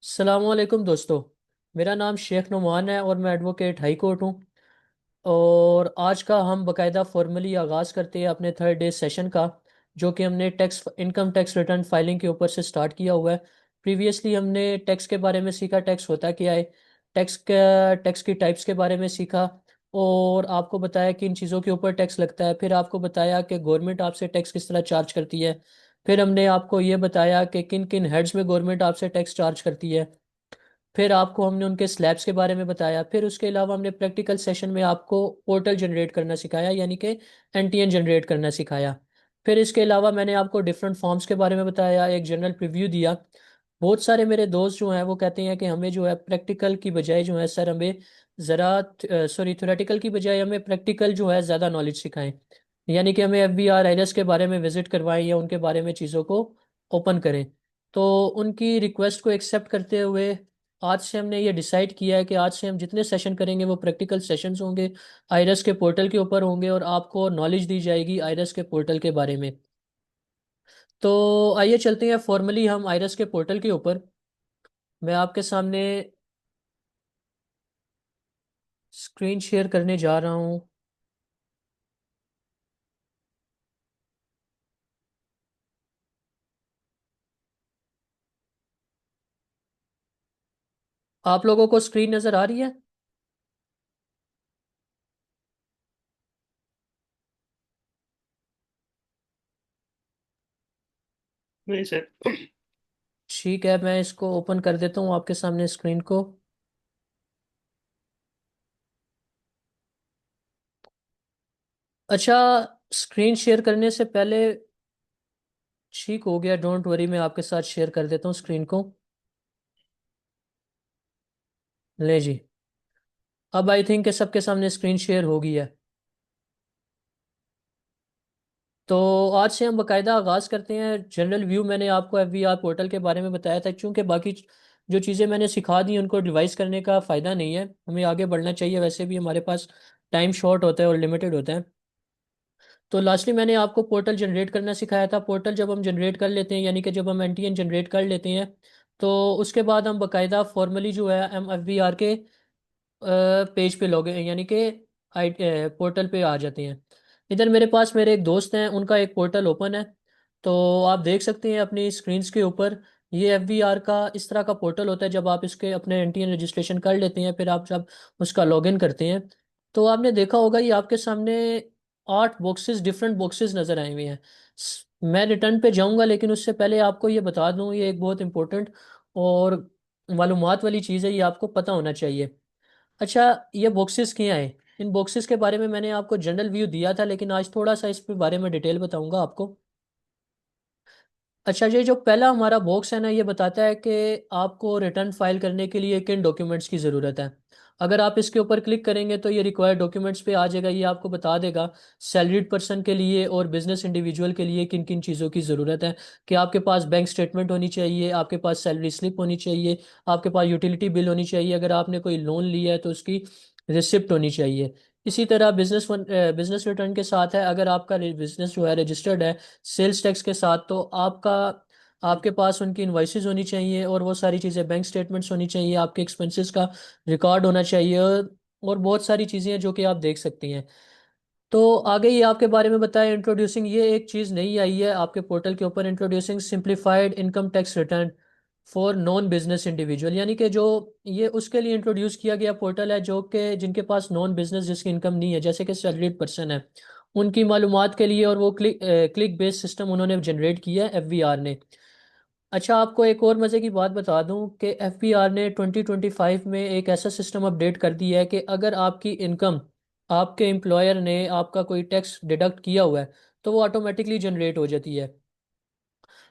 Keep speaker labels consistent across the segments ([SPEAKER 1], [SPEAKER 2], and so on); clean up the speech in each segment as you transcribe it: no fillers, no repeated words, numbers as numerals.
[SPEAKER 1] सलामकुम दोस्तों। मेरा नाम शेख नुमान है और मैं एडवोकेट हाई कोर्ट हूँ। और आज का हम बकायदा फॉर्मली आगाज़ करते हैं अपने थर्ड डे सेशन का, जो कि हमने tax income tax return filing के ऊपर से स्टार्ट किया हुआ है। प्रीवियसली हमने टैक्स के बारे में सीखा, टैक्स होता क्या है, टैक्स की टाइप्स के बारे में सीखा, और आपको बताया कि इन चीज़ों के ऊपर टैक्स लगता है। फिर आपको बताया कि गवर्नमेंट आपसे टैक्स किस तरह चार्ज करती है। फिर हमने आपको ये बताया कि किन किन हेड्स में गवर्नमेंट आपसे टैक्स चार्ज करती है। फिर आपको हमने उनके स्लैब्स के बारे में बताया। फिर उसके अलावा हमने प्रैक्टिकल सेशन में आपको पोर्टल जनरेट करना सिखाया, यानी कि एनटीएन जनरेट करना सिखाया। फिर इसके अलावा मैंने आपको डिफरेंट फॉर्म्स के बारे में बताया, एक जनरल प्रीव्यू दिया। बहुत सारे मेरे दोस्त जो हैं वो कहते हैं कि हमें जो है प्रैक्टिकल की बजाय जो है सर हमें ज़रा सॉरी थ्योरेटिकल की बजाय हमें प्रैक्टिकल जो है ज़्यादा नॉलेज सिखाएं, यानी कि हमें एफबीआर आईआरएस के बारे में विजिट करवाएं या उनके बारे में चीज़ों को ओपन करें। तो उनकी रिक्वेस्ट को एक्सेप्ट करते हुए आज से हमने ये डिसाइड किया है कि आज से हम जितने सेशन करेंगे वो प्रैक्टिकल सेशंस होंगे, आईरस के पोर्टल के ऊपर होंगे, और आपको नॉलेज दी जाएगी आईरस के पोर्टल के बारे में। तो आइए चलते हैं फॉर्मली हम आईरस के पोर्टल के ऊपर। मैं आपके सामने स्क्रीन शेयर करने जा रहा हूँ। आप लोगों को स्क्रीन नज़र आ रही है?
[SPEAKER 2] नहीं सर।
[SPEAKER 1] ठीक है, मैं इसको ओपन कर देता हूँ आपके सामने स्क्रीन को। अच्छा, स्क्रीन शेयर करने से पहले ठीक हो गया, डोंट वरी, मैं आपके साथ शेयर कर देता हूँ स्क्रीन को। ले जी, अब आई थिंक कि सबके सामने स्क्रीन शेयर हो गई है। तो आज से हम बकायदा आगाज़ करते हैं। जनरल व्यू मैंने आपको एफबीआर पोर्टल के बारे में बताया था, क्योंकि बाकी जो चीज़ें मैंने सिखा दी उनको रिवाइज करने का फ़ायदा नहीं है, हमें आगे बढ़ना चाहिए। वैसे भी हमारे पास टाइम शॉर्ट होता है और लिमिटेड होता है। तो लास्टली मैंने आपको पोर्टल जनरेट करना सिखाया था। पोर्टल जब हम जनरेट कर लेते हैं, यानी कि जब हम एनटीएन जनरेट कर लेते हैं, तो उसके बाद हम बकायदा फॉर्मली जो है हम एफबीआर के पेज पे लॉग यानी कि आई पोर्टल पे आ जाते हैं। इधर मेरे पास मेरे एक दोस्त हैं, उनका एक पोर्टल ओपन है। तो आप देख सकते हैं अपनी स्क्रीन्स के ऊपर, ये एफबीआर का इस तरह का पोर्टल होता है। जब आप इसके अपने एनटीएन रजिस्ट्रेशन कर लेते हैं, फिर आप जब उसका लॉगिन करते हैं, तो आपने देखा होगा ये आपके सामने 8 बॉक्सेस, डिफरेंट बॉक्सेस नज़र आए हुए हैं। मैं रिटर्न पे जाऊंगा, लेकिन उससे पहले आपको ये बता दूं, ये एक बहुत इंपॉर्टेंट और मालूमात वाली चीज़ है, ये आपको पता होना चाहिए। अच्छा, ये बॉक्सेस क्या हैं? इन बॉक्सेस के बारे में मैंने आपको जनरल व्यू दिया था, लेकिन आज थोड़ा सा इस पे बारे में डिटेल बताऊंगा आपको। अच्छा, ये जो पहला हमारा बॉक्स है ना, ये बताता है कि आपको रिटर्न फाइल करने के लिए किन डॉक्यूमेंट्स की ज़रूरत है। अगर आप इसके ऊपर क्लिक करेंगे तो ये रिक्वायर्ड डॉक्यूमेंट्स पे आ जाएगा। ये आपको बता देगा सैलरीड पर्सन के लिए और बिजनेस इंडिविजुअल के लिए किन किन चीज़ों की ज़रूरत है। कि आपके पास बैंक स्टेटमेंट होनी चाहिए, आपके पास सैलरी स्लिप होनी चाहिए, आपके पास यूटिलिटी बिल होनी चाहिए, अगर आपने कोई लोन लिया है तो उसकी रिसिप्ट होनी चाहिए। इसी तरह बिजनेस रिटर्न के साथ है, अगर आपका बिजनेस जो है रजिस्टर्ड है सेल्स टैक्स के साथ, तो आपके पास उनकी इनवॉइसेस होनी चाहिए, और वो सारी चीज़ें, बैंक स्टेटमेंट्स होनी चाहिए, आपके एक्सपेंसेस का रिकॉर्ड होना चाहिए, और बहुत सारी चीज़ें हैं जो कि आप देख सकती हैं। तो आगे ये आपके बारे में बताया, इंट्रोड्यूसिंग, ये एक चीज़ नई आई है आपके पोर्टल के ऊपर, introducing simplified income tax return for non business individual, यानी कि जो ये उसके लिए इंट्रोड्यूस किया गया पोर्टल है जो कि जिनके पास नॉन बिजनेस, जिसकी इनकम नहीं है, जैसे कि सैलरीड पर्सन है, उनकी मालूमात के लिए। और वो क्लिक बेस्ड सिस्टम उन्होंने जनरेट किया है एफबीआर ने। अच्छा, आपको एक और मज़े की बात बता दूं कि एफबीआर ने 2025 में एक ऐसा सिस्टम अपडेट कर दिया है कि अगर आपकी इनकम, आपके एम्प्लॉयर ने आपका कोई टैक्स डिडक्ट किया हुआ है, तो वो ऑटोमेटिकली जनरेट हो जाती है।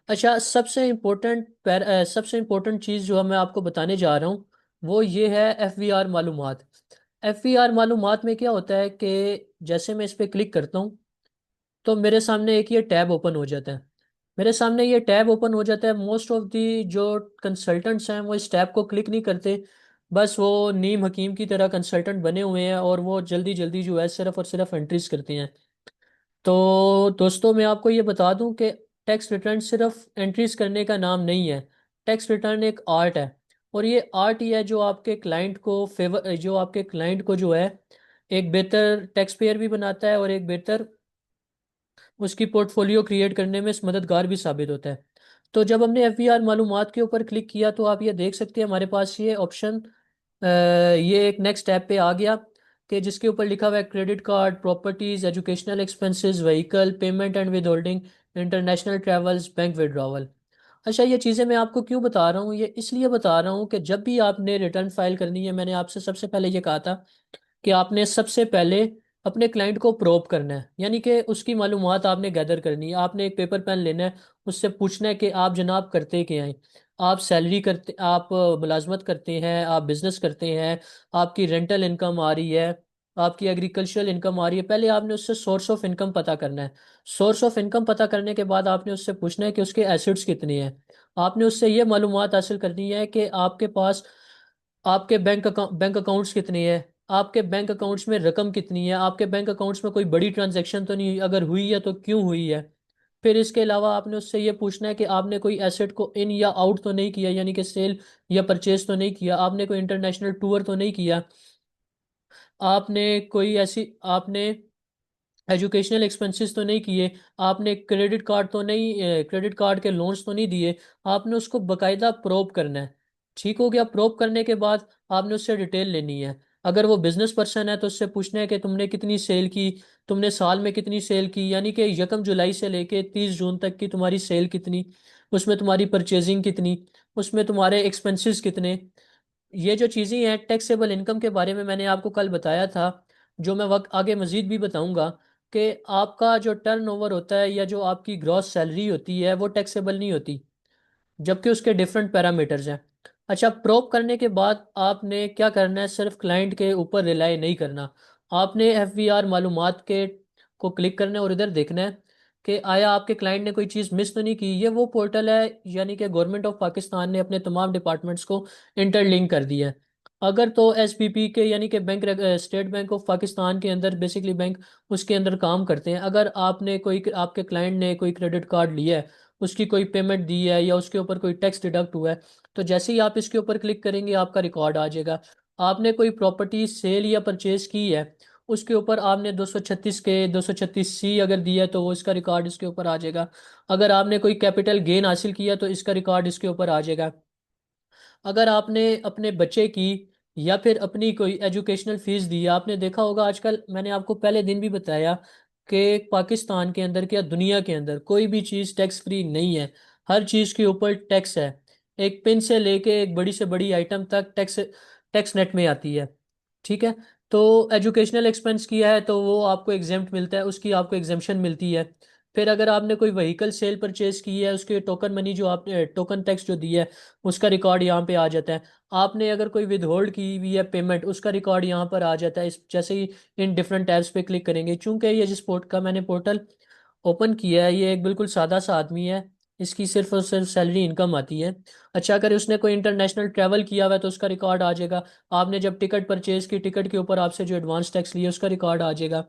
[SPEAKER 1] अच्छा, सबसे इम्पोर्टेंट चीज़ जो मैं आपको बताने जा रहा हूँ वो ये है एफबीआर मालूमात। एफबीआर मालूमात में क्या होता है कि जैसे मैं इस पर क्लिक करता हूँ, तो मेरे सामने एक ये टैब ओपन हो जाता है। मेरे सामने ये टैब ओपन हो जाता है। मोस्ट ऑफ दी जो कंसल्टेंट्स हैं वो इस टैब को क्लिक नहीं करते, बस वो नीम हकीम की तरह कंसल्टेंट बने हुए हैं, और वो जल्दी जल्दी जो है सिर्फ और सिर्फ एंट्रीज करते हैं। तो दोस्तों, मैं आपको ये बता दूं कि टैक्स रिटर्न सिर्फ एंट्रीज करने का नाम नहीं है। टैक्स रिटर्न एक आर्ट है। और ये आर्ट ही है जो आपके क्लाइंट को फेवर, जो आपके क्लाइंट को जो है एक बेहतर टैक्स पेयर भी बनाता है और एक बेहतर उसकी पोर्टफोलियो क्रिएट करने में मददगार भी साबित होता है। तो जब हमने एफबीआर मालूमात के ऊपर क्लिक किया तो आप ये देख सकते हैं हमारे पास ये ऑप्शन, ये एक नेक्स्ट टैब पे आ गया कि जिसके ऊपर लिखा हुआ है credit card, properties, educational expenses, vehicle payment and with holding, international travels, bank withdrawal. अच्छा, ये चीज़ें मैं आपको क्यों बता रहा हूँ? ये इसलिए बता रहा हूँ कि जब भी आपने रिटर्न फाइल करनी है, मैंने आपसे सबसे पहले ये कहा था कि आपने सबसे पहले अपने क्लाइंट को प्रोब करना है, यानी कि उसकी मालूमात आपने गैदर करनी है। आपने एक पेपर पेन लेना है, उससे पूछना है कि आप जनाब करते क्या हैं। आप सैलरी करते, आप मुलाजमत करते हैं, आप बिजनेस करते हैं, आपकी रेंटल इनकम आ रही है, आपकी एग्रीकल्चरल इनकम आ रही है। पहले आपने उससे सोर्स ऑफ इनकम पता करना है। सोर्स ऑफ इनकम पता करने के बाद आपने उससे पूछना है कि उसके एसेट्स कितने हैं। आपने उससे ये मालूमात हासिल करनी है कि आपके पास आपके बैंक अकाउंट्स कितने हैं, आपके बैंक अकाउंट्स में रकम कितनी है, आपके बैंक अकाउंट्स में कोई बड़ी ट्रांजैक्शन तो नहीं हुई, अगर हुई है तो क्यों हुई है। फिर इसके अलावा आपने उससे ये पूछना है कि आपने कोई एसेट को इन या आउट तो नहीं किया, यानी कि सेल या परचेज तो नहीं किया, आपने कोई इंटरनेशनल टूर तो नहीं किया, आपने कोई ऐसी, आपने एजुकेशनल एक्सपेंसेस तो नहीं किए, आपने क्रेडिट कार्ड तो नहीं, क्रेडिट कार्ड के लोन्स तो नहीं दिए। आपने उसको बकायदा प्रोब करना है। ठीक हो गया। प्रोब करने के बाद आपने उससे डिटेल लेनी है। अगर वो बिजनेस पर्सन है तो उससे पूछना है कि तुमने कितनी सेल की, तुमने साल में कितनी सेल की, यानी कि 1 जुलाई से लेके 30 जून तक की तुम्हारी सेल कितनी, उसमें तुम्हारी परचेजिंग कितनी, उसमें तुम्हारे एक्सपेंसेस कितने। ये जो चीज़ें हैं टैक्सेबल इनकम के बारे में मैंने आपको कल बताया था, जो मैं वक्त आगे मजीद भी बताऊंगा, कि आपका जो टर्नओवर होता है या जो आपकी ग्रॉस सैलरी होती है वो टैक्सेबल नहीं होती, जबकि उसके डिफरेंट पैरामीटर्स हैं। अच्छा, प्रोब करने के बाद आपने क्या करना है, सिर्फ क्लाइंट के ऊपर रिलाई नहीं करना। आपने एफवीआर मालूमात के को क्लिक करना है और इधर देखना है कि आया आपके क्लाइंट ने कोई चीज़ मिस तो नहीं की। ये वो पोर्टल है, यानी कि गवर्नमेंट ऑफ पाकिस्तान ने अपने तमाम डिपार्टमेंट्स को इंटरलिंक कर दिया है। अगर तो एसपीपी के, यानी कि स्टेट बैंक ऑफ पाकिस्तान के अंदर बेसिकली बैंक उसके अंदर काम करते हैं। अगर आपने कोई, आपके क्लाइंट ने कोई क्रेडिट कार्ड लिया है, उसकी कोई पेमेंट दी है या उसके ऊपर कोई टैक्स डिडक्ट हुआ है, तो जैसे ही आप इसके ऊपर क्लिक करेंगे आपका रिकॉर्ड आ जाएगा। आपने कोई प्रॉपर्टी सेल या परचेज की है, उसके ऊपर आपने 236 के 236C अगर दिया है तो वो इसका रिकॉर्ड इसके ऊपर आ जाएगा। अगर आपने कोई कैपिटल गेन हासिल किया तो इसका रिकॉर्ड इसके ऊपर आ जाएगा। अगर आपने अपने बच्चे की या फिर अपनी कोई एजुकेशनल फीस दी है, आपने देखा होगा आजकल, मैंने आपको पहले दिन भी बताया कि पाकिस्तान के अंदर क्या दुनिया के अंदर कोई भी चीज़ टैक्स फ्री नहीं है। हर चीज़ के ऊपर टैक्स है। एक पिन से लेके एक बड़ी से बड़ी आइटम तक टैक्स टैक्स नेट में आती है। ठीक है। तो एजुकेशनल एक्सपेंस किया है तो वो आपको एग्जेम्प्ट मिलता है, उसकी आपको एग्जेम्पशन मिलती है। फिर अगर आपने कोई व्हीकल सेल परचेज की है, उसके टोकन मनी जो आपने टोकन टैक्स जो दिया है उसका रिकॉर्ड यहाँ पे आ जाता है। आपने अगर कोई विद होल्ड की हुई है पेमेंट, उसका रिकॉर्ड यहाँ पर आ जाता है। इस जैसे ही इन डिफरेंट टैब्स पे क्लिक करेंगे, चूंकि ये जिस पोर्ट का मैंने पोर्टल ओपन किया है ये एक बिल्कुल सादा सा आदमी है, इसकी सिर्फ और सिर्फ सैलरी इनकम आती है। अच्छा, अगर उसने कोई इंटरनेशनल ट्रैवल किया हुआ है तो उसका रिकॉर्ड आ जाएगा। आपने जब टिकट परचेज की, टिकट के ऊपर आपसे जो एडवांस टैक्स लिया उसका रिकॉर्ड आ जाएगा।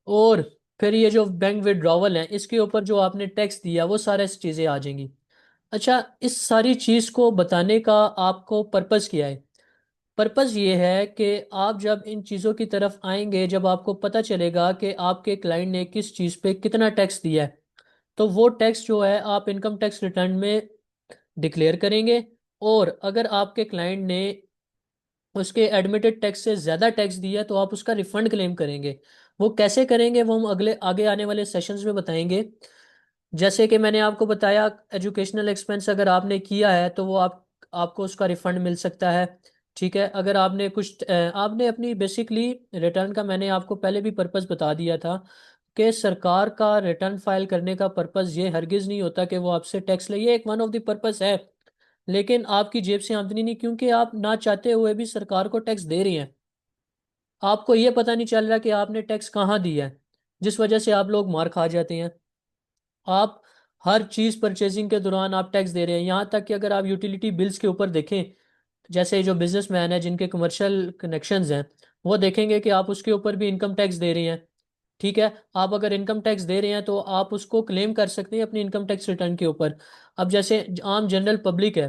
[SPEAKER 1] और फिर ये जो बैंक विड्रॉवल है इसके ऊपर जो आपने टैक्स दिया वो सारे चीज़ें आ जाएंगी। अच्छा, इस सारी चीज़ को बताने का आपको पर्पस क्या है? पर्पस ये है कि आप जब इन चीज़ों की तरफ आएंगे, जब आपको पता चलेगा कि आपके क्लाइंट ने किस चीज़ पे कितना टैक्स दिया है, तो वो टैक्स जो है आप इनकम टैक्स रिटर्न में डिक्लेयर करेंगे। और अगर आपके क्लाइंट ने उसके एडमिटेड टैक्स से ज़्यादा टैक्स दिया तो आप उसका रिफंड क्लेम करेंगे। वो कैसे करेंगे वो हम अगले आगे आने वाले सेशंस में बताएंगे। जैसे कि मैंने आपको बताया, एजुकेशनल एक्सपेंस अगर आपने किया है तो वो आपको उसका रिफंड मिल सकता है। ठीक है। अगर आपने कुछ आपने अपनी बेसिकली रिटर्न का, मैंने आपको पहले भी पर्पस बता दिया था कि सरकार का रिटर्न फाइल करने का पर्पस ये हरगिज नहीं होता कि वो आपसे टैक्स ले। ये एक वन ऑफ द पर्पस है, लेकिन आपकी जेब से आमदनी नहीं, क्योंकि आप ना चाहते हुए भी सरकार को टैक्स दे रहे हैं। आपको ये पता नहीं चल रहा कि आपने टैक्स कहाँ दिया है, जिस वजह से आप लोग मार खा जाते हैं। आप हर चीज़ परचेजिंग के दौरान आप टैक्स दे रहे हैं, यहाँ तक कि अगर आप यूटिलिटी बिल्स के ऊपर देखें, जैसे जो बिजनेसमैन है जिनके कमर्शियल कनेक्शंस हैं, वो देखेंगे कि आप उसके ऊपर भी इनकम टैक्स दे रहे हैं। ठीक है। आप अगर इनकम टैक्स दे रहे हैं तो आप उसको क्लेम कर सकते हैं अपनी इनकम टैक्स रिटर्न के ऊपर। अब जैसे आम जनरल पब्लिक है,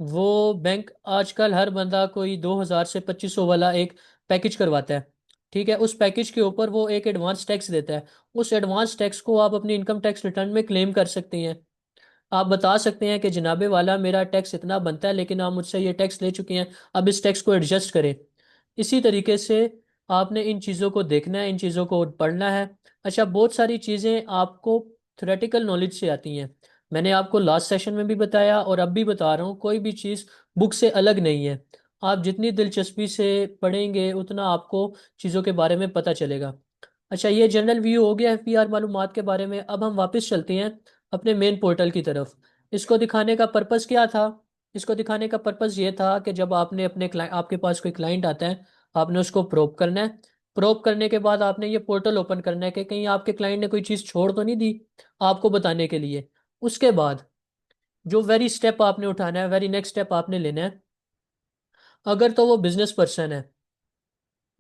[SPEAKER 1] वो बैंक आजकल हर बंदा कोई 2,000 से 2,500 वाला एक पैकेज करवाता है। ठीक है, उस पैकेज के ऊपर वो एक एडवांस टैक्स देता है। उस एडवांस टैक्स को आप अपनी इनकम टैक्स रिटर्न में क्लेम कर सकते हैं। आप बता सकते हैं कि जनाबे वाला मेरा टैक्स इतना बनता है, लेकिन आप मुझसे ये टैक्स ले चुके हैं, अब इस टैक्स को एडजस्ट करें। इसी तरीके से आपने इन चीज़ों को देखना है, इन चीज़ों को पढ़ना है। अच्छा, बहुत सारी चीज़ें आपको थ्योरेटिकल नॉलेज से आती हैं। मैंने आपको लास्ट सेशन में भी बताया और अब भी बता रहा हूँ, कोई भी चीज़ बुक से अलग नहीं है। आप जितनी दिलचस्पी से पढ़ेंगे उतना आपको चीज़ों के बारे में पता चलेगा। अच्छा, ये जनरल व्यू हो गया एफपीआर मालूमात के बारे में। अब हम वापस चलते हैं अपने मेन पोर्टल की तरफ। इसको दिखाने का पर्पस क्या था? इसको दिखाने का पर्पस ये था कि जब आपने अपने क्लाइंट, आपके पास कोई क्लाइंट आता है, आपने उसको प्रोब करना है। प्रोब करने के बाद आपने ये पोर्टल ओपन करना है कि कहीं आपके क्लाइंट ने कोई चीज़ छोड़ तो नहीं दी आपको बताने के लिए। उसके बाद जो वेरी स्टेप आपने उठाना है, वेरी नेक्स्ट स्टेप आपने लेना है, अगर तो वो बिजनेस पर्सन है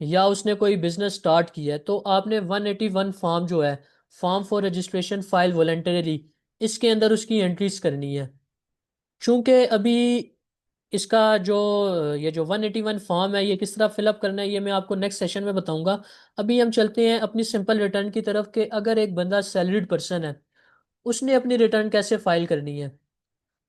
[SPEAKER 1] या उसने कोई बिजनेस स्टार्ट किया है, तो आपने 181 फॉर्म जो है, form for registration file voluntary, इसके अंदर उसकी एंट्रीज करनी है। चूंकि अभी इसका जो ये जो 181 फॉर्म है, ये किस तरह फिलअप करना है ये मैं आपको नेक्स्ट सेशन में बताऊंगा। अभी हम चलते हैं अपनी सिंपल रिटर्न की तरफ कि अगर एक बंदा सैलरीड पर्सन है, उसने अपनी रिटर्न कैसे फाइल करनी है।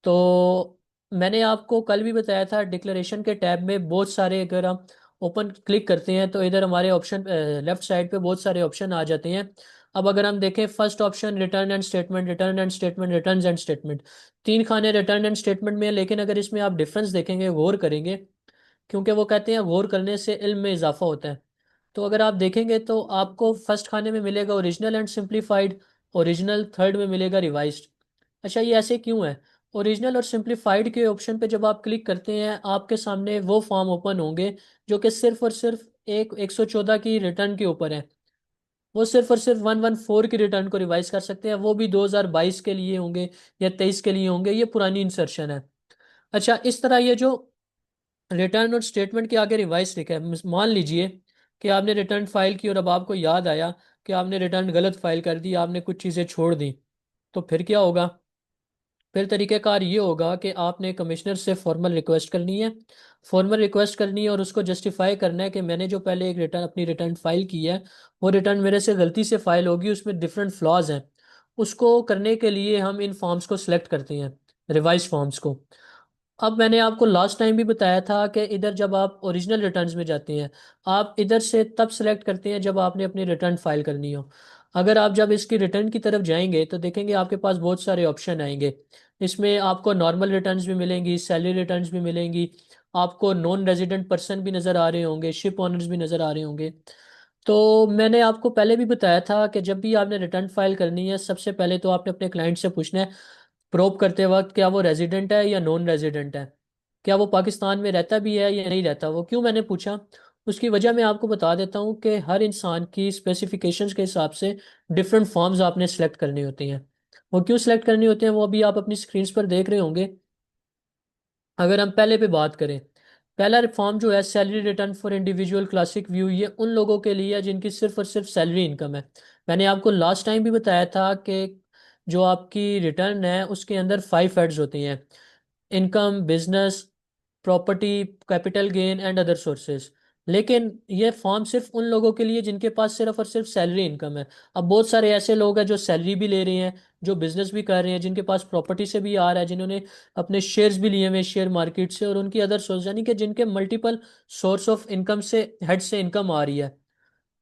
[SPEAKER 1] तो मैंने आपको कल भी बताया था, डिक्लेरेशन के टैब में बहुत सारे, अगर हम ओपन क्लिक करते हैं तो इधर हमारे ऑप्शन लेफ्ट साइड पे बहुत सारे ऑप्शन आ जाते हैं। अब अगर हम देखें, first option return and statement, return and statement, return and statement, तीन खाने रिटर्न एंड स्टेटमेंट में हैं। लेकिन अगर इसमें आप डिफरेंस देखेंगे, गौर करेंगे, क्योंकि वो कहते हैं गौर करने से इल्म में इजाफा होता है। तो अगर आप देखेंगे तो आपको फर्स्ट खाने में मिलेगा original and simplified, original third में मिलेगा रिवाइज्ड। अच्छा, ये ऐसे क्यों है? ओरिजिनल और सिंप्लीफाइड के ऑप्शन पे जब आप क्लिक करते हैं, आपके सामने वो फॉर्म ओपन होंगे जो कि सिर्फ और सिर्फ एक 114 की रिटर्न के ऊपर है। वो सिर्फ और सिर्फ 114 की रिटर्न को रिवाइज कर सकते हैं, वो भी 2022 के लिए होंगे या 23 के लिए होंगे, ये पुरानी इंसर्शन है। अच्छा, इस तरह ये जो रिटर्न और स्टेटमेंट के आगे रिवाइज लिखा है, मान लीजिए कि आपने रिटर्न फाइल की और अब आपको याद आया कि आपने रिटर्न गलत फाइल कर दी, आपने कुछ चीज़ें छोड़ दी, तो फिर क्या होगा? फिर तरीक़ेकार ये होगा कि आपने कमिश्नर से फॉर्मल रिक्वेस्ट करनी है। फॉर्मल रिक्वेस्ट करनी है और उसको जस्टिफाई करना है कि मैंने जो पहले एक रिटर्न, अपनी रिटर्न फाइल की है, वो रिटर्न मेरे से गलती से फाइल होगी, उसमें डिफरेंट फ्लॉज हैं। उसको करने के लिए हम इन फॉर्म्स को सिलेक्ट करते हैं, रिवाइज फॉर्म्स को। अब मैंने आपको लास्ट टाइम भी बताया था कि इधर जब आप ओरिजिनल रिटर्न्स में जाते हैं, आप इधर से तब सेलेक्ट करते हैं जब आपने अपनी रिटर्न फाइल करनी हो। अगर आप जब इसकी रिटर्न की तरफ जाएंगे तो देखेंगे आपके पास बहुत सारे ऑप्शन आएंगे। इसमें आपको नॉर्मल रिटर्न्स भी मिलेंगी, सैलरी रिटर्न्स भी मिलेंगी, आपको नॉन रेजिडेंट पर्सन भी नज़र आ रहे होंगे, शिप ओनर्स भी नज़र आ रहे होंगे। तो मैंने आपको पहले भी बताया था कि जब भी आपने रिटर्न फाइल करनी है, सबसे पहले तो आपने अपने क्लाइंट से पूछना है प्रोब करते वक्त, क्या वो रेजिडेंट है या नॉन रेजिडेंट है, क्या वो पाकिस्तान में रहता भी है या नहीं रहता। वो क्यों मैंने पूछा, उसकी वजह मैं आपको बता देता हूँ कि हर इंसान की स्पेसिफिकेशंस के हिसाब से डिफरेंट फॉर्म्स आपने सेलेक्ट करनी होती हैं। वो क्यों सेलेक्ट करनी होते हैं वो अभी आप अपनी स्क्रीन पर देख रहे होंगे। अगर हम पहले पे बात करें, पहला फॉर्म जो है salary return for individual classic view, ये उन लोगों के लिए है जिनकी सिर्फ और सिर्फ सैलरी इनकम है। मैंने आपको लास्ट टाइम भी बताया था कि जो आपकी रिटर्न है उसके अंदर 5 हेड्स होती हैं: income, business, property, capital gain and other sources. लेकिन ये फॉर्म सिर्फ उन लोगों के लिए जिनके पास सिर्फ और सिर्फ सैलरी इनकम है। अब बहुत सारे ऐसे लोग हैं जो सैलरी भी ले रहे हैं, जो बिजनेस भी कर रहे हैं, जिनके पास प्रॉपर्टी से भी आ रहा है, जिन्होंने अपने शेयर्स भी लिए हुए शेयर मार्केट से, और उनकी अदर सोर्स, यानी कि जिनके मल्टीपल सोर्स ऑफ इनकम से, हेड से इनकम आ रही है।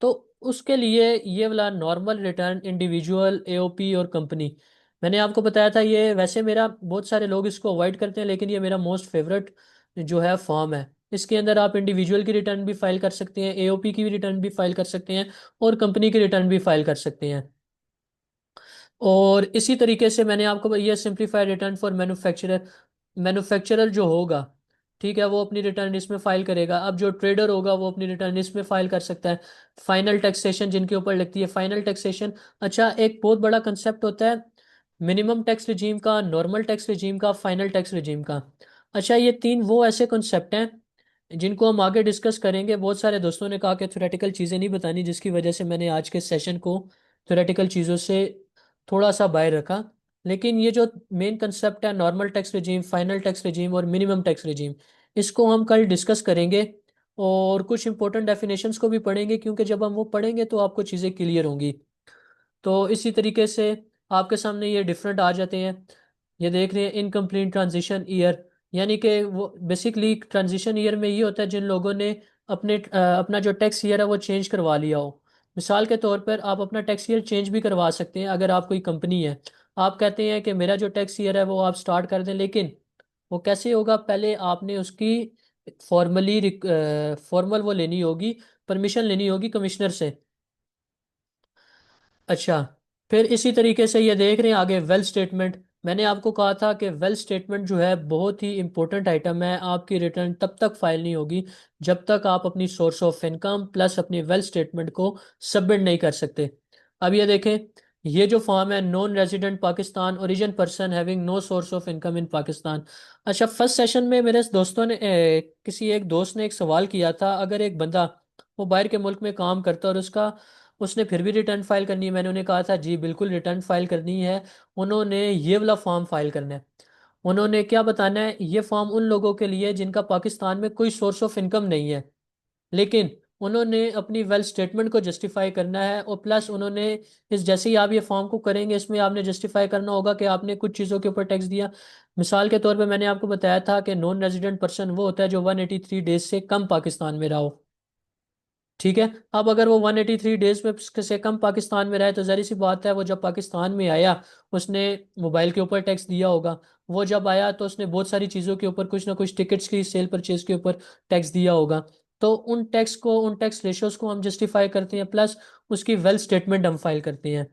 [SPEAKER 1] तो उसके लिए ये वाला नॉर्मल रिटर्न, इंडिविजुअल, एओपी और कंपनी, मैंने आपको बताया था ये, वैसे मेरा बहुत सारे लोग इसको अवॉइड करते हैं, लेकिन ये मेरा मोस्ट फेवरेट जो है फॉर्म है। इसके अंदर आप इंडिविजुअल की रिटर्न भी फाइल कर सकते हैं, एओपी की भी रिटर्न भी फाइल कर सकते हैं, और कंपनी की रिटर्न भी फाइल कर सकते हैं। और इसी तरीके से मैंने आपको ये simplified return for manufacturer, manufacturer जो होगा, ठीक है, वो अपनी रिटर्न इसमें फाइल करेगा। अब जो ट्रेडर होगा वो अपनी रिटर्न इसमें फाइल कर सकता है। फाइनल टैक्सेशन जिनके ऊपर लगती है, फाइनल टैक्सेशन। अच्छा, एक बहुत बड़ा कंसेप्ट होता है मिनिमम टैक्स रिजीम का, नॉर्मल टैक्स रिजीम का, फाइनल टैक्स रिजीम का। अच्छा, ये तीन वो ऐसे कॉन्सेप्ट हैं जिनको हम आगे डिस्कस करेंगे। बहुत सारे दोस्तों ने कहा कि थ्योरेटिकल चीज़ें नहीं बतानी, जिसकी वजह से मैंने आज के सेशन को थ्योरेटिकल चीज़ों से थोड़ा सा बाहर रखा। लेकिन ये जो मेन कंसेप्ट है, normal tax regime, final tax regime और मिनिमम टैक्स रिजीम, इसको हम कल डिस्कस करेंगे। और कुछ इंपॉर्टेंट डेफिनेशंस को भी पढ़ेंगे, क्योंकि जब हम वो पढ़ेंगे तो आपको चीज़ें क्लियर होंगी। तो इसी तरीके से आपके सामने ये डिफरेंट आ जाते हैं। ये देख रहे हैं इनकम्प्लीट ट्रांजिशन ईयर, यानी कि वो बेसिकली ट्रांजिशन ईयर में ये होता है जिन लोगों ने अपना जो टैक्स ईयर है वो चेंज करवा लिया हो। मिसाल के तौर पर आप अपना टैक्स ईयर चेंज भी करवा सकते हैं। अगर आप कोई कंपनी है, आप कहते हैं कि मेरा जो टैक्स ईयर है वो आप स्टार्ट कर दें, लेकिन वो कैसे होगा, पहले आपने उसकी फॉर्मल वो लेनी होगी, परमिशन लेनी होगी कमिश्नर से। अच्छा, फिर इसी तरीके से ये देख रहे हैं आगे वेल्थ स्टेटमेंट। मैंने आपको कहा था कि वेल्थ स्टेटमेंट जो है बहुत ही इंपॉर्टेंट आइटम है। आपकी रिटर्न तब तक फाइल नहीं होगी जब तक आप अपनी सोर्स ऑफ इनकम प्लस अपनी वेल्थ स्टेटमेंट को सबमिट नहीं कर सकते। अब ये देखें, ये जो फॉर्म है, non resident Pakistan origin person having no source of income in Pakistan. अच्छा, फर्स्ट सेशन में मेरे दोस्तों ने किसी एक दोस्त ने एक सवाल किया था, अगर एक बंदा वो बाहर के मुल्क में काम करता है और उसने फिर भी रिटर्न फाइल करनी है, मैंने उन्हें कहा था जी बिल्कुल रिटर्न फाइल करनी है। उन्होंने ये वाला फॉर्म फाइल करना है। उन्होंने क्या बताना है, ये फॉर्म उन लोगों के लिए जिनका पाकिस्तान में कोई सोर्स ऑफ इनकम नहीं है, लेकिन उन्होंने अपनी वेल्थ स्टेटमेंट को जस्टिफाई करना है। और प्लस उन्होंने इस जैसे ही आप ये फॉर्म को करेंगे, इसमें आपने जस्टिफाई करना होगा कि आपने कुछ चीज़ों के ऊपर टैक्स दिया। मिसाल के तौर पे मैंने आपको बताया था कि नॉन रेजिडेंट पर्सन वो होता है जो 183 डेज से कम पाकिस्तान में रहा हो। ठीक है। अब अगर वो 183 डेज में से कम पाकिस्तान में रहे, तो जाहिर सी बात है वो जब पाकिस्तान में आया, उसने मोबाइल के ऊपर टैक्स दिया होगा। वो जब आया तो उसने बहुत सारी चीज़ों के ऊपर, कुछ ना कुछ टिकट्स की सेल परचेज के ऊपर टैक्स दिया होगा। तो उन टैक्स रेशोज को हम जस्टिफाई करते हैं, प्लस उसकी वेल्थ स्टेटमेंट हम फाइल करते हैं।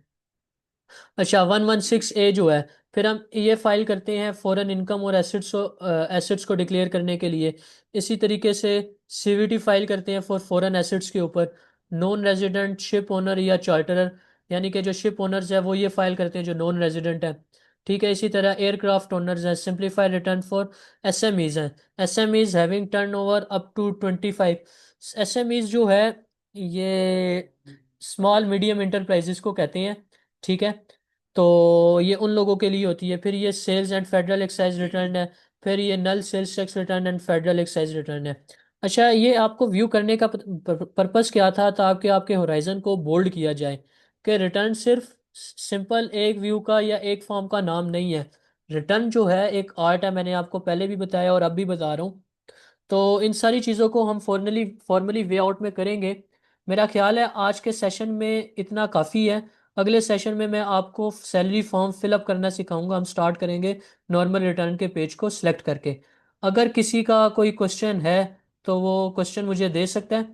[SPEAKER 1] अच्छा, 116A जो है, फिर हम ये फाइल करते हैं फॉरेन इनकम और एसेट्स को डिक्लेयर करने के लिए। इसी तरीके से सीवीटी फाइल करते हैं फॉर फॉरेन एसेट्स के ऊपर। नॉन रेजिडेंट शिप ओनर या चार्टरर, यानी कि जो शिप ओनर्स है वो ये फाइल करते हैं जो नॉन रेजिडेंट है। ठीक है। इसी तरह एयरक्राफ्ट ओनर्स हैं, सिंप्लीफाइड रिटर्न फॉर एसएमईज हैं, SMEs having turnover up to 25। SMEs जो है, ये स्मॉल मीडियम इंटरप्राइजेस को कहते हैं। ठीक है। तो ये उन लोगों के लिए होती है। फिर ये sales and federal excise return है। फिर ये null sales tax return and federal excise return है। अच्छा, ये आपको व्यू करने का पर्पस क्या था, ताकि आपके होराइजन को बोल्ड किया जाए कि रिटर्न सिर्फ सिंपल एक व्यू का या एक फॉर्म का नाम नहीं है। रिटर्न जो है एक आर्ट है, मैंने आपको पहले भी बताया और अब भी बता रहा हूँ। तो इन सारी चीज़ों को हम फॉर्मली फॉर्मली वे आउट में करेंगे। मेरा ख्याल है आज के सेशन में इतना काफ़ी है। अगले सेशन में मैं आपको सैलरी फॉर्म फिलअप करना सिखाऊंगा। हम स्टार्ट करेंगे नॉर्मल रिटर्न के पेज को सिलेक्ट करके। अगर किसी का कोई क्वेश्चन है तो वो क्वेश्चन मुझे दे सकता है,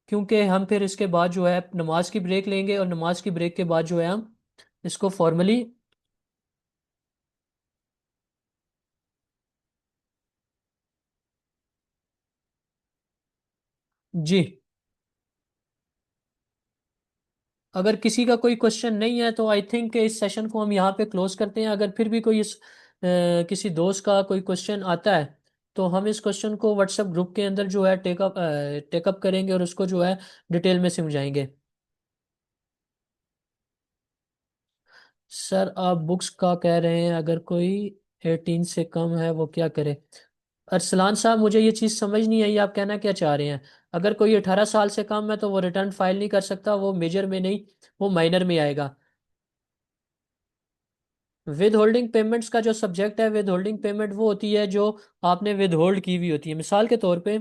[SPEAKER 1] क्योंकि हम फिर इसके बाद जो है नमाज की ब्रेक लेंगे, और नमाज की ब्रेक के बाद जो है हम इसको फॉर्मली। जी, अगर किसी का कोई क्वेश्चन नहीं है तो आई थिंक इस सेशन को हम यहाँ पे क्लोज करते हैं। अगर फिर भी कोई किसी दोस्त का कोई क्वेश्चन आता है, तो हम इस क्वेश्चन को व्हाट्सएप ग्रुप के अंदर जो है टेकअप करेंगे और उसको जो है डिटेल में समझाएंगे। सर, आप बुक्स का कह रहे हैं, अगर कोई 18 से कम है वो क्या करे? अरसलान साहब, मुझे ये चीज़ समझ नहीं आई, आप कहना क्या चाह रहे हैं? अगर कोई 18 साल से कम है तो वो रिटर्न फाइल नहीं कर सकता, वो मेजर में नहीं, वो माइनर में आएगा। विद होल्डिंग पेमेंट्स का जो सब्जेक्ट है, विद होल्डिंग पेमेंट वो होती है जो आपने विद होल्ड की हुई होती है। मिसाल के तौर पे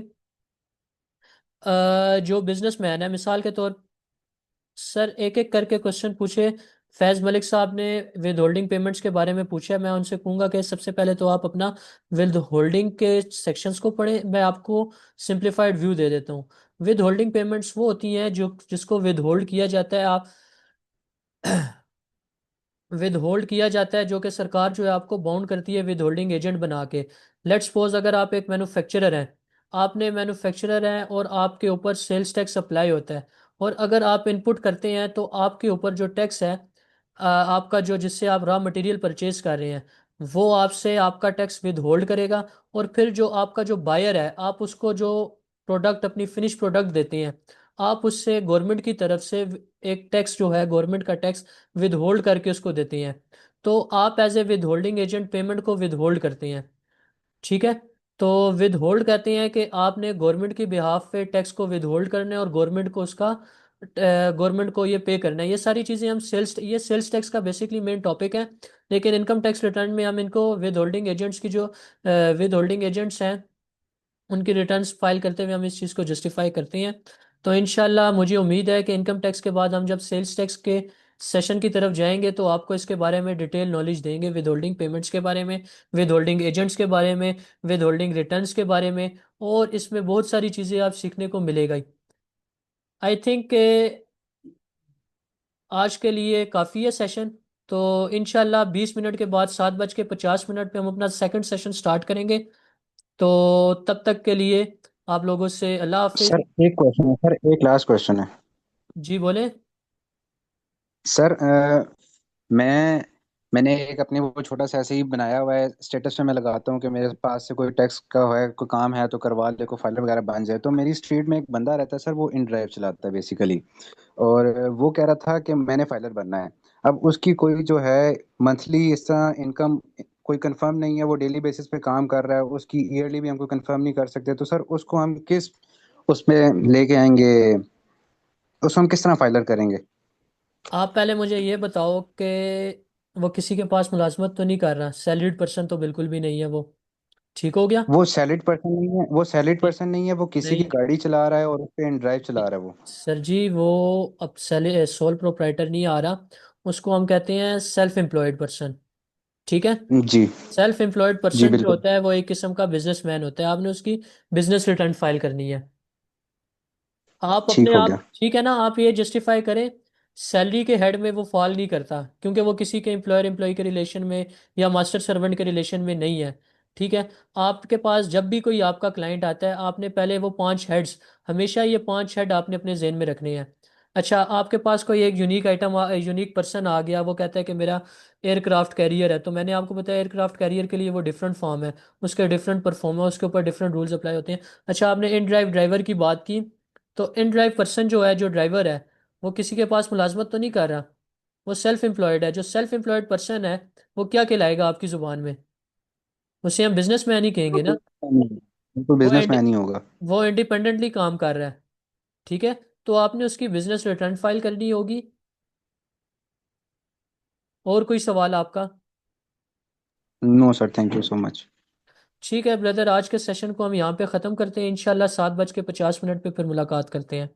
[SPEAKER 1] जो बिजनेसमैन है, मिसाल के तौर, सर एक एक करके क्वेश्चन पूछे। फैज मलिक साहब ने विद होल्डिंग पेमेंट्स के बारे में पूछा है। मैं उनसे कहूंगा कि सबसे पहले तो आप अपना विद होल्डिंग के सेक्शंस को पढ़ें। मैं आपको सिंप्लीफाइड व्यू दे देता हूँ। विद होल्डिंग पेमेंट्स वो होती हैं जो जिसको विद होल्ड किया जाता है। आप विद होल्ड किया जाता है, जो कि सरकार जो है आपको बाउंड करती है विद होल्डिंग एजेंट बना के। लेट्स सपोज, अगर आप एक मैन्युफैक्चरर हैं, आपने मैन्युफैक्चरर हैं और आपके ऊपर सेल्स टैक्स अप्लाई होता है, और अगर आप इनपुट करते हैं तो आपके ऊपर जो टैक्स है, आपका जो जिससे आप रॉ मटेरियल परचेज कर रहे हैं, वो आपसे आपका टैक्स विद होल्ड करेगा। और फिर जो आपका जो बायर है, आप उसको जो प्रोडक्ट अपनी फिनिश प्रोडक्ट देते हैं, आप उससे गवर्नमेंट की तरफ से एक टैक्स जो है, गवर्नमेंट का टैक्स विद होल्ड करके उसको देते हैं। तो आप as a withholding agent payment को विद होल्ड करते हैं। ठीक है। तो विद होल्ड कहते हैं कि आपने गवर्नमेंट की बिहाफ पे टैक्स को विद होल्ड करना है और गवर्नमेंट को उसका गवर्नमेंट को ये पे करना है। ये सारी चीज़ें हम सेल्स टैक्स का बेसिकली मेन टॉपिक है। लेकिन इनकम टैक्स रिटर्न में हम इनको विद होल्डिंग एजेंट्स की जो विद होल्डिंग एजेंट्स हैं उनकी रिटर्न्स फाइल करते हुए हम इस चीज़ को जस्टिफाई करते हैं। तो इंशाल्लाह मुझे उम्मीद है कि इनकम टैक्स के बाद हम जब सेल्स टैक्स के सेशन की तरफ जाएंगे तो आपको इसके बारे में डिटेल नॉलेज देंगे, विद होल्डिंग पेमेंट्स के बारे में, विद होल्डिंग एजेंट्स के बारे में, विद होल्डिंग रिटर्न्स के बारे में। और इसमें बहुत सारी चीज़ें आप सीखने को मिलेगा ही। आई थिंक आज के लिए काफ़ी है सेशन। तो इंशाल्लाह 20 मिनट के बाद 7:50 पे हम अपना सेकंड सेशन स्टार्ट करेंगे। तो तब तक के लिए आप लोगों से अल्लाह
[SPEAKER 2] सर
[SPEAKER 1] हाफिज।
[SPEAKER 2] एक क्वेश्चन है सर, एक लास्ट क्वेश्चन है।
[SPEAKER 1] जी बोले।
[SPEAKER 2] सर मैंने एक अपने वो छोटा सा ऐसे ही बनाया हुआ है, स्टेटस पे मैं लगाता हूँ कि मेरे पास से कोई टैक्स का है, कोई काम है तो करवा ले, कोई फाइल वगैरह बन जाए। तो मेरी स्ट्रीट में एक बंदा रहता है सर, वो इन ड्राइव चलाता है बेसिकली। और वो कह रहा था कि मैंने फाइलर बनना है। अब उसकी कोई जो है मंथली इस तरह इनकम कोई कंफर्म नहीं है, वो डेली बेसिस पे काम कर रहा है, उसकी ईयरली भी हमको कंफर्म नहीं कर सकते। तो सर उसको हम किस उसमें लेके आएंगे, उसको हम किस तरह फाइलर करेंगे?
[SPEAKER 1] आप पहले मुझे ये बताओ कि वो किसी के पास मुलाजमत तो नहीं कर रहा, सैलरीड पर्सन तो बिल्कुल भी नहीं है वो। ठीक हो गया।
[SPEAKER 2] वो सैलरीड पर्सन नहीं है, वो सैलरीड
[SPEAKER 1] ठीक।
[SPEAKER 2] पर्सन नहीं है, वो किसी की
[SPEAKER 1] नहीं।
[SPEAKER 2] गाड़ी चला रहा है और उस पे इन ड्राइव चला रहा है वो।
[SPEAKER 1] सर जी वो अब सोल प्रोप्राइटर नहीं आ रहा, उसको हम कहते हैं सेल्फ एम्प्लॉयड पर्सन। ठीक है।
[SPEAKER 2] जी।
[SPEAKER 1] सेल्फ एम्प्लॉयड
[SPEAKER 2] जी
[SPEAKER 1] पर्सन जो
[SPEAKER 2] बिल्कुल।
[SPEAKER 1] होता है वो एक किस्म का बिजनेसमैन होता है, आपने उसकी बिजनेस रिटर्न फाइल करनी है। आप
[SPEAKER 2] ठीक
[SPEAKER 1] अपने
[SPEAKER 2] हो
[SPEAKER 1] आप
[SPEAKER 2] गया।
[SPEAKER 1] ठीक है ना, आप ये जस्टिफाई करें सैलरी के हेड में वो फॉल नहीं करता, क्योंकि वो किसी के एम्प्लॉयर एम्प्लॉय के रिलेशन में या मास्टर सर्वेंट के रिलेशन में नहीं है। ठीक है। आपके पास जब भी कोई आपका क्लाइंट आता है आपने पहले वो 5 हेड्स, हमेशा ये 5 हेड आपने अपने जेहन में रखने हैं। अच्छा, आपके पास कोई एक यूनिक आइटम यूनिक पर्सन आ गया, वो कहता है कि मेरा एयरक्राफ्ट कैरियर है, तो मैंने आपको बताया एयरक्राफ्ट कैरियर के लिए वो डिफरेंट फॉर्म है, उसके डिफरेंट परफॉर्म है, उसके ऊपर डिफरेंट रूल्स अप्लाई होते हैं। अच्छा, आपने इन ड्राइव ड्राइवर की बात की, तो इन ड्राइव पर्सन जो है, जो ड्राइवर है, वो किसी के पास मुलाजमत तो नहीं कर रहा, वो सेल्फ एम्प्लॉयड है। जो सेल्फ एम्प्लॉयड पर्सन है वो क्या कहलाएगा आपकी जुबान में? उसे हम बिजनेसमैन ही कहेंगे ना।
[SPEAKER 2] तो
[SPEAKER 1] वो
[SPEAKER 2] बिजनेस
[SPEAKER 1] इंडि,
[SPEAKER 2] मैन ही होगा।
[SPEAKER 1] वो इंडिपेंडेंटली काम कर रहा है। ठीक है। तो आपने उसकी बिजनेस रिटर्न फाइल करनी होगी। और कोई सवाल आपका?
[SPEAKER 2] No sir, thank you so much.
[SPEAKER 1] ठीक है ब्रदर, आज के सेशन को हम यहाँ पे ख़त्म करते हैं, इंशाल्लाह 7:50 पे फिर मुलाकात करते हैं।